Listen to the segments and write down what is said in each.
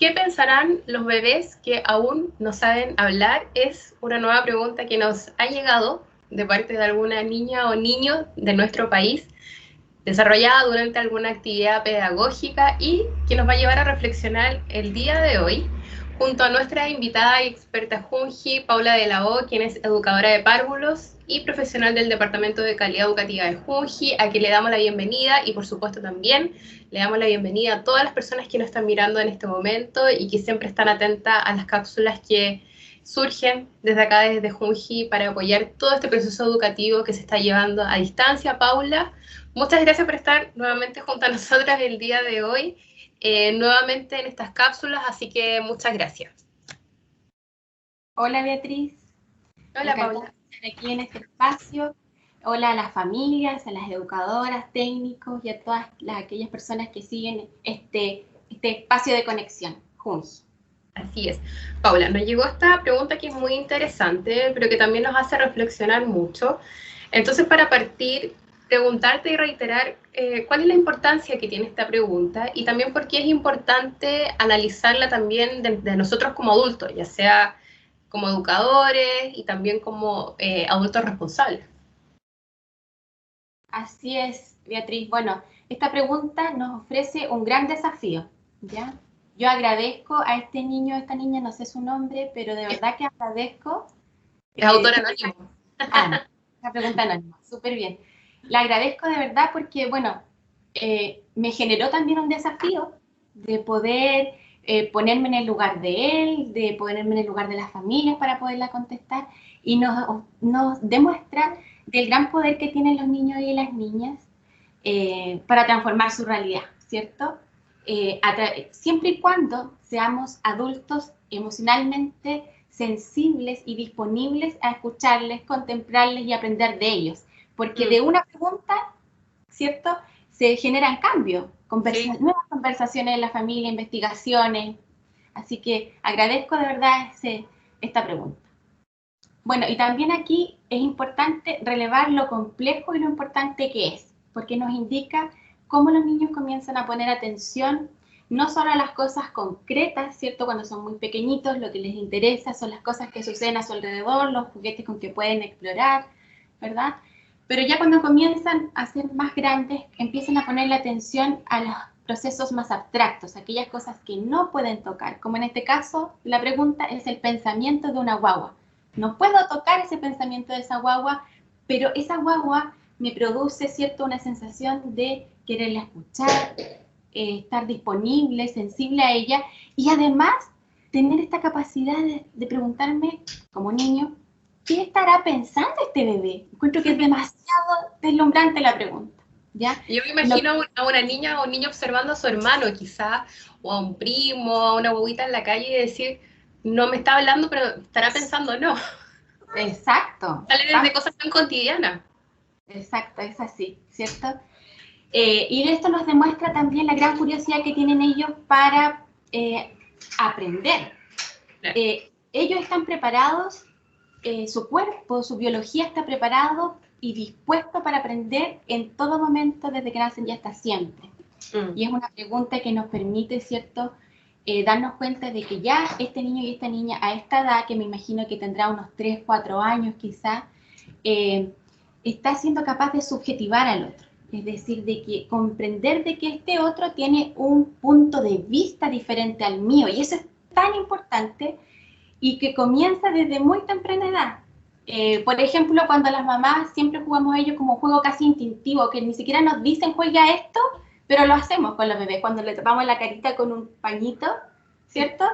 ¿qué pensarán los bebés que aún no saben hablar? Es una nueva pregunta que nos ha llegado de parte de alguna niña o niño de nuestro país, desarrollada durante alguna actividad pedagógica y que nos va a llevar a reflexionar el día de hoy junto a nuestra invitada y experta Junji, Paula de la O, quien es educadora de párvulos y profesional del Departamento de Calidad Educativa de Junji, a quien le damos la bienvenida y por supuesto también le damos la bienvenida a todas las personas que nos están mirando en este momento y que siempre están atentas a las cápsulas que surgen desde acá, desde Junji, para apoyar todo este proceso educativo que se está llevando a distancia. Paula, muchas gracias por estar nuevamente junto a nosotras el día de hoy, nuevamente en estas cápsulas, así que muchas gracias. Hola Beatriz. Hola Paula. Estar aquí en este espacio. Hola a las familias, a las educadoras, técnicos y a todas aquellas personas que siguen este espacio de conexión, Junji. Así es. Paula, nos llegó esta pregunta que es muy interesante, pero que también nos hace reflexionar mucho. Entonces, para partir, preguntarte y reiterar cuál es la importancia que tiene esta pregunta y también por qué es importante analizarla también de nosotros como adultos, ya sea como educadores y también como adultos responsables. Así es, Beatriz. Bueno, esta pregunta nos ofrece un gran desafío, ¿ya? Yo agradezco a este niño, a esta niña, no sé su nombre, pero de verdad que agradezco. Es autor anónimo. La pregunta anónima, súper bien. Le agradezco de verdad porque, bueno, me generó también un desafío de poder ponerme en el lugar de él, de ponerme en el lugar de las familias para poderla contestar, y nos demuestra del gran poder que tienen los niños y las niñas para transformar su realidad, ¿cierto? Siempre y cuando seamos adultos emocionalmente sensibles y disponibles a escucharles, contemplarles y aprender de ellos, porque de una pregunta, ¿cierto?, se generan cambios, nuevas conversaciones en la familia, investigaciones, así que agradezco de verdad esta pregunta. Bueno, y también aquí es importante relevar lo complejo y lo importante que es, porque nos indica cómo los niños comienzan a poner atención no solo a las cosas concretas, ¿cierto? Cuando son muy pequeñitos, lo que les interesa son las cosas que suceden a su alrededor, los juguetes con que pueden explorar, ¿verdad? Pero ya cuando comienzan a ser más grandes, empiezan a ponerle atención a los procesos más abstractos, aquellas cosas que no pueden tocar, como en este caso, la pregunta es el pensamiento de una guagua. No puedo tocar ese pensamiento de esa guagua, pero esa guagua me produce, ¿cierto?, una sensación de quererla escuchar, estar disponible, sensible a ella, y además tener esta capacidad de preguntarme, como niño, ¿qué estará pensando este bebé? Encuentro que es demasiado deslumbrante la pregunta, ¿ya? Yo me imagino a una niña o un niño observando a su hermano, quizás, o a un primo, a una bobita en la calle y decir, no me está hablando, pero estará pensando, no. Exacto. Sale desde cosas tan cotidianas. Exacto, es así, ¿cierto? Y esto nos demuestra también la gran curiosidad que tienen ellos para aprender. Claro. Ellos están preparados, su cuerpo, su biología está preparado y dispuesto para aprender en todo momento desde que nacen y hasta siempre. Y es una pregunta que nos permite, ¿cierto?, darnos cuenta de que ya este niño y esta niña a esta edad, que me imagino que tendrá unos 3, 4 años quizás, está siendo capaz de subjetivar al otro. Es decir, de que comprender de que este otro tiene un punto de vista diferente al mío, y eso es tan importante y que comienza desde muy temprana edad. Por ejemplo, cuando las mamás siempre jugamos a ello como un juego casi instintivo, que ni siquiera nos dicen juega esto, pero lo hacemos con los bebés, cuando le tapamos la carita con un pañito, ¿cierto?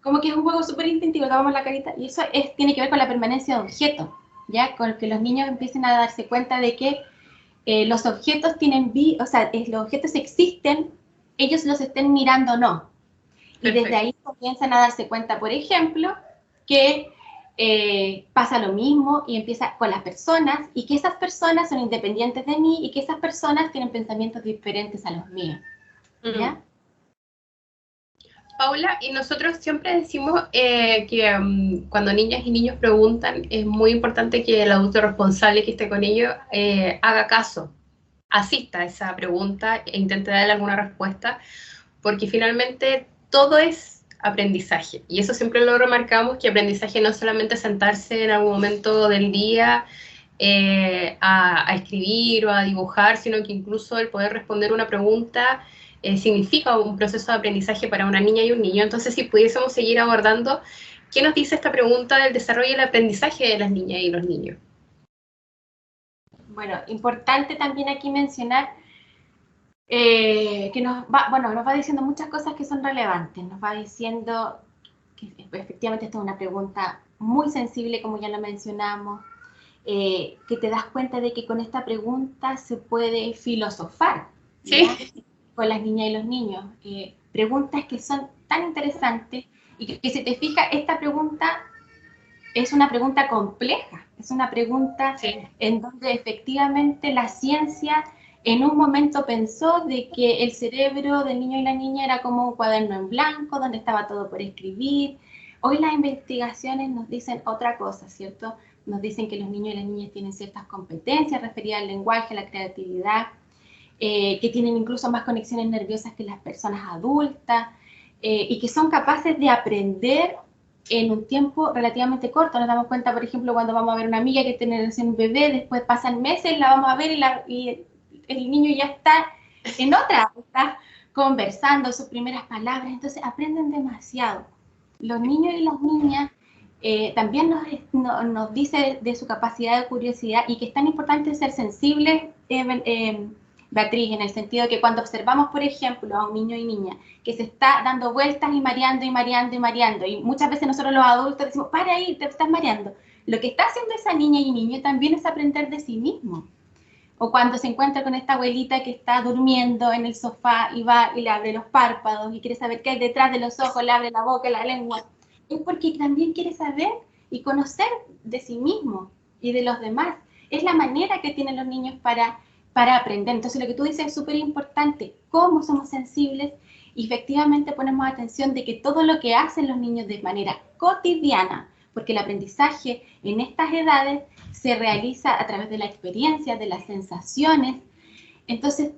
Como que es un juego súper instintivo, le tapamos la carita, y eso tiene que ver con la permanencia de objetos, ¿ya? Con que los niños empiecen a darse cuenta de que los objetos tienen vida, o sea, los objetos existen, ellos los estén mirando o no. Y Perfecto. Desde ahí comienzan a darse cuenta, por ejemplo, que pasa lo mismo y empieza con las personas, y que esas personas son independientes de mí y que esas personas tienen pensamientos diferentes a los míos. ¿Ya? Paula, y nosotros siempre decimos que cuando niñas y niños preguntan, es muy importante que el adulto responsable que esté con ellos haga caso, asista a esa pregunta e intente darle alguna respuesta, porque finalmente todo es aprendizaje. Y eso siempre lo remarcamos, que aprendizaje no es solamente sentarse en algún momento del día a escribir o a dibujar, sino que incluso el poder responder una pregunta significa un proceso de aprendizaje para una niña y un niño. Entonces, si pudiésemos seguir abordando, ¿qué nos dice esta pregunta del desarrollo y el aprendizaje de las niñas y los niños? Bueno, importante también aquí mencionar que nos va diciendo muchas cosas que son relevantes. Nos va diciendo que efectivamente esta es una pregunta muy sensible, como ya lo mencionamos, que te das cuenta de que con esta pregunta se puede filosofar, ¿sí? Con las niñas y los niños. Preguntas que son tan interesantes y que si te fijas, esta pregunta es una pregunta compleja, es una pregunta en donde efectivamente la ciencia en un momento pensó de que el cerebro del niño y la niña era como un cuaderno en blanco donde estaba todo por escribir. Hoy las investigaciones nos dicen otra cosa, ¿cierto? Nos dicen que los niños y las niñas tienen ciertas competencias referidas al lenguaje, a la creatividad, que tienen incluso más conexiones nerviosas que las personas adultas, y que son capaces de aprender en un tiempo relativamente corto. Nos damos cuenta, por ejemplo, cuando vamos a ver una amiga que tiene recién un bebé, después pasan meses, la vamos a ver y el niño ya está en otra, está conversando sus primeras palabras, entonces aprenden demasiado. Los niños y las niñas también nos dice de su capacidad de curiosidad y que es tan importante ser sensibles, Beatriz, en el sentido de que cuando observamos, por ejemplo, a un niño y niña que se está dando vueltas y mareando y mareando y mareando, y muchas veces nosotros los adultos decimos, para ahí, te estás mareando. Lo que está haciendo esa niña y niño también es aprender de sí mismo. O cuando se encuentra con esta abuelita que está durmiendo en el sofá y va y le abre los párpados y quiere saber qué hay detrás de los ojos, le abre la boca, la lengua, es porque también quiere saber y conocer de sí mismo y de los demás. Es la manera que tienen los niños para aprender. Entonces lo que tú dices es súper importante, cómo somos sensibles y efectivamente ponemos atención de que todo lo que hacen los niños de manera cotidiana, porque el aprendizaje en estas edades se realiza a través de la experiencia, de las sensaciones. Entonces,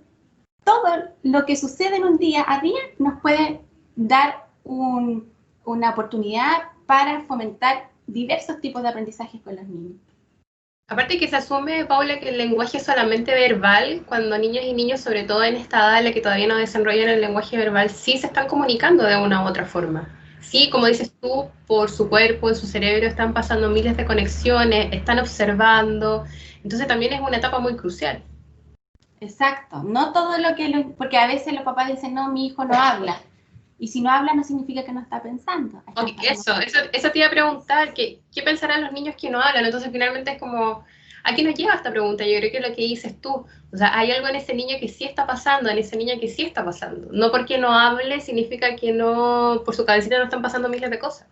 todo lo que sucede en un día a día nos puede dar una oportunidad para fomentar diversos tipos de aprendizajes con los niños. Aparte que se asume, Paula, que el lenguaje es solamente verbal, cuando niños y niños, sobre todo en esta edad en la que todavía no desarrollan el lenguaje verbal, sí se están comunicando de una u otra forma. Sí, como dices tú, por su cuerpo, en su cerebro, están pasando miles de conexiones, están observando, entonces también es una etapa muy crucial. Exacto, no todo lo que, porque a veces los papás dicen, no, mi hijo no habla. Y si no habla no significa que no está pensando. Okay, eso te iba a preguntar, ¿qué pensarán los niños que no hablan? Entonces finalmente es como, ¿a qué nos lleva esta pregunta? Yo creo que es lo que dices tú, o sea, hay algo en ese niño que sí está pasando, en esa niña que sí está pasando. No porque no hable significa que no, por su cabecita no están pasando miles de cosas.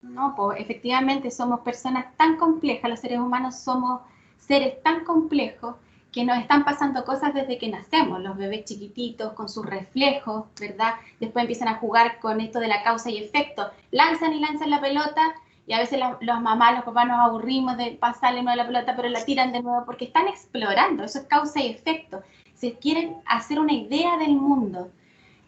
No, pues efectivamente somos personas tan complejas, los seres humanos somos seres tan complejos que nos están pasando cosas desde que nacemos, los bebés chiquititos con sus reflejos, ¿verdad? Después empiezan a jugar con esto de la causa y efecto, lanzan y lanzan la pelota y a veces los mamás, los papás nos aburrimos de pasarle nueva la pelota, pero la tiran de nuevo porque están explorando, eso es causa y efecto, se quieren hacer una idea del mundo,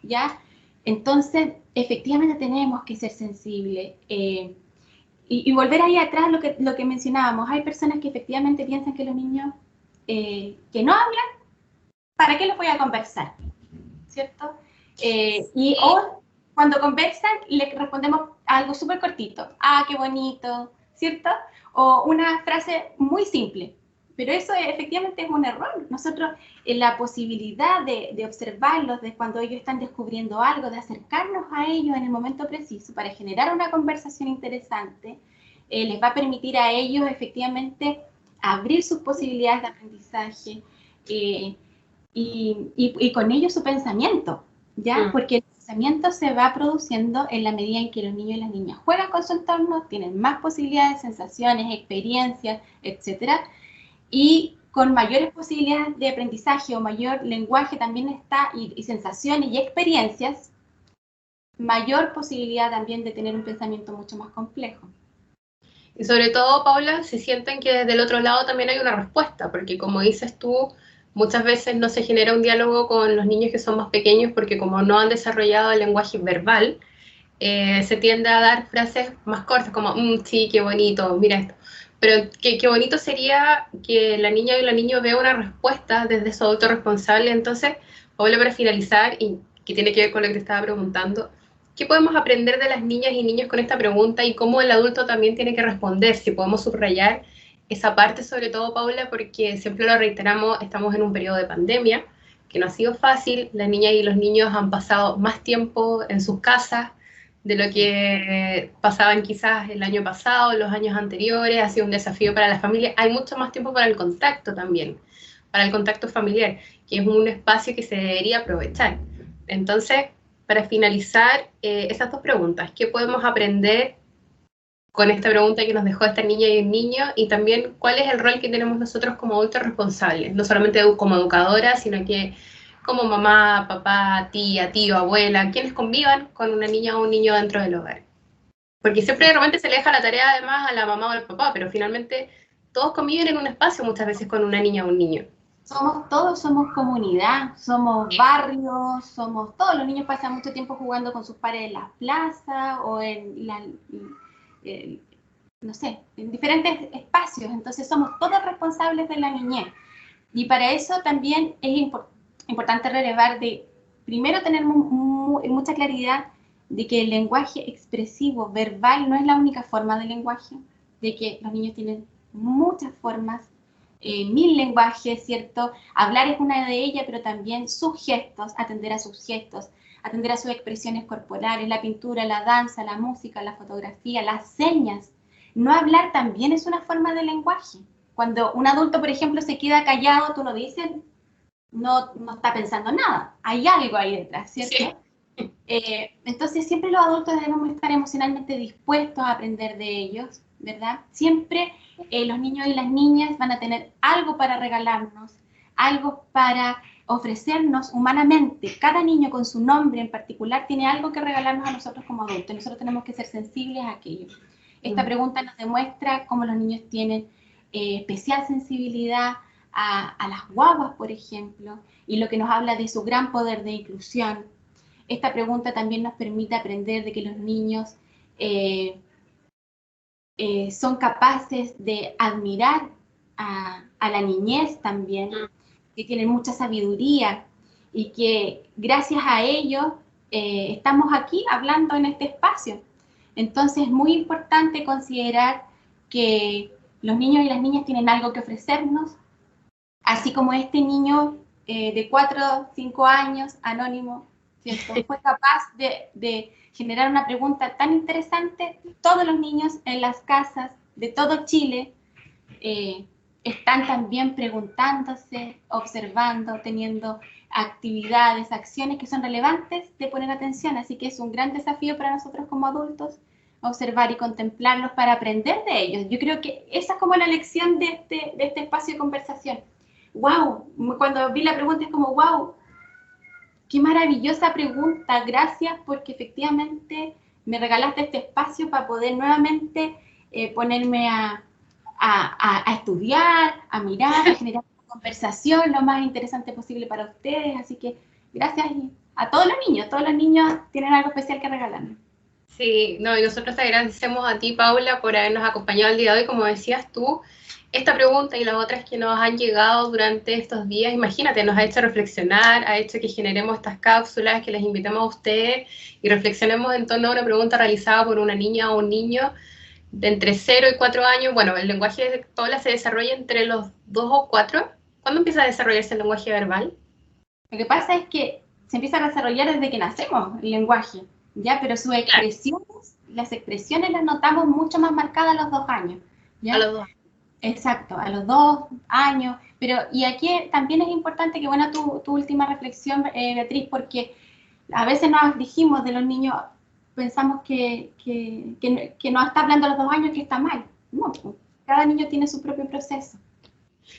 ¿ya? Entonces, efectivamente tenemos que ser sensibles, y volver ahí atrás lo que mencionábamos, hay personas que efectivamente piensan que los niños que no hablan, ¿para qué los voy a conversar? ¿Cierto? O cuando conversan, les respondemos algo súper cortito. Ah, qué bonito, ¿cierto? O una frase muy simple. Pero eso efectivamente es un error. Nosotros, la posibilidad de observarlos, de cuando ellos están descubriendo algo, de acercarnos a ellos en el momento preciso para generar una conversación interesante, les va a permitir a ellos efectivamente abrir sus posibilidades de aprendizaje y con ello su pensamiento, ¿ya? Porque el pensamiento se va produciendo en la medida en que los niños y las niñas juegan con su entorno, tienen más posibilidades, sensaciones, experiencias, etcétera, y con mayores posibilidades de aprendizaje o mayor lenguaje también está, y sensaciones y experiencias, mayor posibilidad también de tener un pensamiento mucho más complejo. Y sobre todo, Paula, si sienten que desde el otro lado también hay una respuesta, porque como dices tú, muchas veces no se genera un diálogo con los niños que son más pequeños porque como no han desarrollado el lenguaje verbal, se tiende a dar frases más cortas, como, sí, qué bonito, mira esto. Pero qué bonito sería que la niña y la niño vea una respuesta desde su adulto responsable. Entonces, Paula, para finalizar, y que tiene que ver con lo que te estaba preguntando, ¿qué podemos aprender de las niñas y niños con esta pregunta y cómo el adulto también tiene que responder? Si podemos subrayar esa parte, sobre todo, Paula, porque siempre lo reiteramos, estamos en un periodo de pandemia, que no ha sido fácil, las niñas y los niños han pasado más tiempo en sus casas de lo que pasaban quizás el año pasado, los años anteriores, ha sido un desafío para la familia, hay mucho más tiempo para el contacto también, para el contacto familiar, que es un espacio que se debería aprovechar. Entonces, para finalizar, esas dos preguntas, ¿qué podemos aprender con esta pregunta que nos dejó esta niña y el niño? Y también, ¿cuál es el rol que tenemos nosotros como adultos responsables? No solamente como educadora, sino que como mamá, papá, tía, tío, abuela, quienes convivan con una niña o un niño dentro del hogar. Porque siempre de repente se le deja la tarea además a la mamá o al papá, pero finalmente todos conviven en un espacio muchas veces con una niña o un niño. Somos todos, somos comunidad, somos barrios, somos todos. Los niños pasan mucho tiempo jugando con sus pares en las plazas o en no sé, en diferentes espacios. Entonces somos todos responsables de la niñez. Y para eso también es importante relevar de, primero, tener mucha claridad de que el lenguaje expresivo, verbal, no es la única forma de lenguaje, de que los niños tienen muchas formas, 1000 lenguajes, ¿cierto? Hablar es una de ellas, pero también sus gestos, atender a sus gestos, atender a sus expresiones corporales, la pintura, la danza, la música, la fotografía, las señas. No hablar también es una forma de lenguaje. Cuando un adulto, por ejemplo, se queda callado, tú lo dices, no está pensando nada. Hay algo ahí detrás, ¿cierto? Sí. Entonces, siempre los adultos debemos estar emocionalmente dispuestos a aprender de ellos, ¿verdad? Siempre los niños y las niñas van a tener algo para regalarnos, algo para ofrecernos humanamente. Cada niño con su nombre en particular tiene algo que regalarnos a nosotros como adultos. Nosotros tenemos que ser sensibles a aquello. Esta pregunta nos demuestra cómo los niños tienen especial sensibilidad a las guaguas, por ejemplo, y lo que nos habla de su gran poder de inclusión. Esta pregunta también nos permite aprender de que los niños son capaces de admirar a la niñez también, que tienen mucha sabiduría y que gracias a ello estamos aquí hablando en este espacio. Entonces es muy importante considerar que los niños y las niñas tienen algo que ofrecernos, así como este niño de 4 o 5 años, anónimo, ¿cierto? Fue capaz de generar una pregunta tan interesante. Todos los niños en las casas de todo Chile están también preguntándose, observando, teniendo actividades, acciones que son relevantes de poner atención. Así que es un gran desafío para nosotros como adultos observar y contemplarlos para aprender de ellos. Yo creo que esa es como la lección de este espacio de conversación. ¡Wow! Cuando vi la pregunta es como, ¡wow! ¡Qué maravillosa pregunta! Gracias porque efectivamente me regalaste este espacio para poder nuevamente ponerme a estudiar, a mirar, a generar una conversación lo más interesante posible para ustedes. Así que gracias a todos los niños tienen algo especial que regalarnos. Sí, no, y nosotros te agradecemos a ti, Paula, por habernos acompañado el día de hoy. Como decías tú, esta pregunta y las otras que nos han llegado durante estos días, imagínate, nos ha hecho reflexionar, ha hecho que generemos estas cápsulas, que les invitemos a ustedes y reflexionemos en torno a una pregunta realizada por una niña o un niño de entre 0 y 4 años. Bueno, el lenguaje de Paula se desarrolla entre los 2 o 4. ¿Cuándo empieza a desarrollarse el lenguaje verbal? Lo que pasa es que se empieza a desarrollar desde que nacemos el lenguaje, ¿ya? Pero sus expresiones, claro, las expresiones las notamos mucho más marcadas a los 2 años, ¿ya? A los 2. Exacto, a los 2 años. Pero, y aquí también es importante que, bueno, tu última reflexión, Beatriz, porque a veces nos dijimos de los niños, pensamos que no está hablando a los 2 años, que está mal. No, cada niño tiene su propio proceso.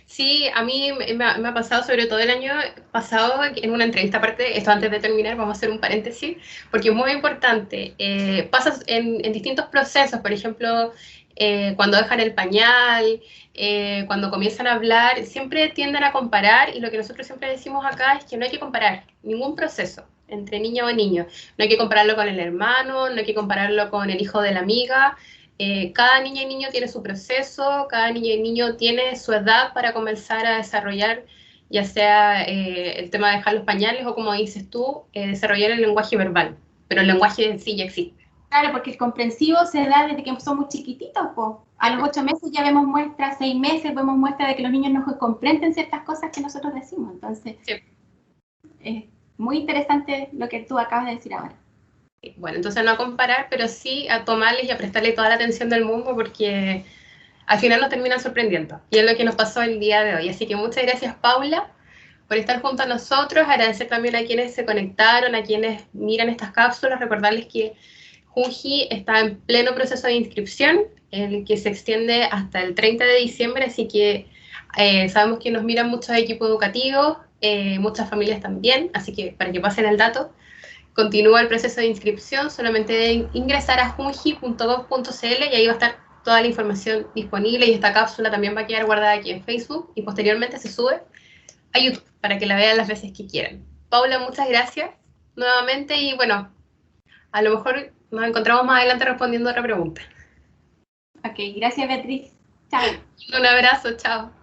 Sí, a mí me ha pasado, sobre todo el año pasado, en una entrevista, aparte, esto antes de terminar, vamos a hacer un paréntesis, porque es muy importante. Pasas en distintos procesos, por ejemplo, cuando dejan el pañal, cuando comienzan a hablar, siempre tienden a comparar, y lo que nosotros siempre decimos acá es que no hay que comparar ningún proceso. entre niña o niño. No hay que compararlo con el hermano, no hay que compararlo con el hijo de la amiga. Cada niña y niño tiene su proceso, cada niña y niño tiene su edad para comenzar a desarrollar, ya sea el tema de dejar los pañales o, como dices tú, desarrollar el lenguaje verbal. Pero el lenguaje en sí ya existe. Claro, porque el comprensivo se da desde que somos chiquititos, po. A los 8 meses ya vemos muestras, 6 meses vemos muestras de que los niños no comprenden ciertas cosas que nosotros decimos. Entonces, sí. Es muy interesante lo que tú acabas de decir ahora. Bueno, entonces no a comparar, pero sí a tomarles y a prestarle toda la atención del mundo, porque al final nos terminan sorprendiendo. Y es lo que nos pasó el día de hoy. Así que muchas gracias, Paula, por estar junto a nosotros. Agradecer también a quienes se conectaron, a quienes miran estas cápsulas. Recordarles que Junji está en pleno proceso de inscripción, el que se extiende hasta el 30 de diciembre, así que sabemos que nos miran muchos equipos educativos, muchas familias también, así que para que pasen el dato. Continúa el proceso de inscripción, solamente deben ingresar a junji.gov.cl y ahí va a estar toda la información disponible, y esta cápsula también va a quedar guardada aquí en Facebook y posteriormente se sube a YouTube para que la vean las veces que quieran. Paula, muchas gracias nuevamente, y bueno, a lo mejor nos encontramos más adelante respondiendo otra pregunta. Ok, gracias, Beatriz. Chao. Un abrazo, chao.